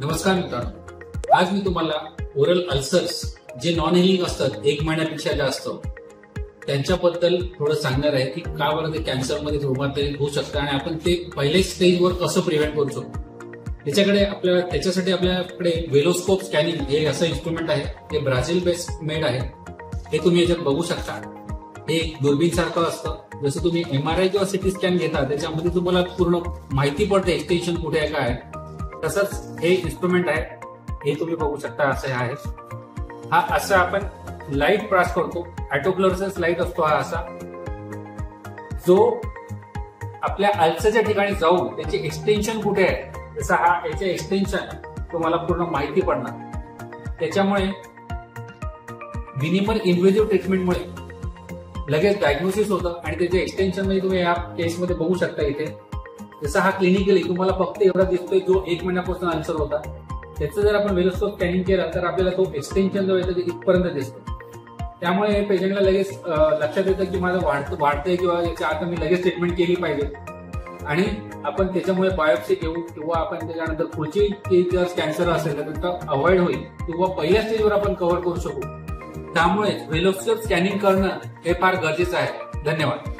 नमस्कार मित्रांनो, आज मी तुम्हाला ओरल अल्सर्स जे नॉन हिलिंग असतात 1 महिन्यापेक्षा जास्त त्यांच्याबद्दल थोडं सांगणार आहे की का बरं ते कॅन्सरमध्ये रूपांतरित होऊ शकतं आणि आपण ते पहिल्या स्टेजवर कसं प्रिव्हेंट करू शकतो। त्याच्यासाठी आपल्याकडे वेलोस्कोप स्कॅनिंग हे असं इन्स्ट्रुमेंट आहे, ते ब्राझील बेस्ड मेड आहे। हे तुम्ही याच्यात बघू शकता। हे दुर्बीण सारखं असतं, जसं तुम्ही MRI किंवा सिटी स्कॅन घेता त्याच्यामध्ये तुम्हाला पूर्ण माहिती पडते एक्सटेन्शन कुठे आहे काय, तसंच हे इन्स्ट्रुमेंट आहे। हे तुम्ही बघू शकता, असे आहे। हा असं आपण लाईट पास करतो, ऑटोफ्लोरेसेन्स लाईट असतो हा असा, जो आपल्या अल्सरच्या ठिकाणी जाऊन त्याचे एक्सटेन्शन कुठे आहे, जसं हा याचे एक्सटेन्शन तुम्हाला पूर्ण माहिती पडणार। त्याच्यामुळे मिनिमल इन्व्हेजिव्ह ट्रीटमेंटमुळे लगेच डायग्नोसिस होतं आणि त्याचे एक्सटेन्शन म्हणजे तुम्ही या केसमध्ये बघू शकता। इथे जसं हा क्लिनिकली तुम्हाला फक्त एवढा दिसतोय जो 1 महिन्यापासून अल्सर होता, त्याचं जर आपण वेलोस्कोप स्कॅनिंग केलं तर आपल्याला तो एक्सटेन्शन जो येतो इथपर्यंत दिसतो। त्यामुळे पेशंटला लगेच लक्षात येतं की माझं वाढतंय किंवा याच्या आता मी लगेच ट्रीटमेंट केली पाहिजे आणि आपण त्याच्यामुळे बायोप्सी घेऊ किंवा आपण त्याच्यानंतर पुढची जर कॅन्सर असेल तर त्याचा अवॉइड होईल किंवा पहिल्या स्टेजवर आपण कव्हर करू शकू। त्यामुळे वेलोस्कोप स्कॅनिंग करणं हे फार गरजेचं आहे। धन्यवाद।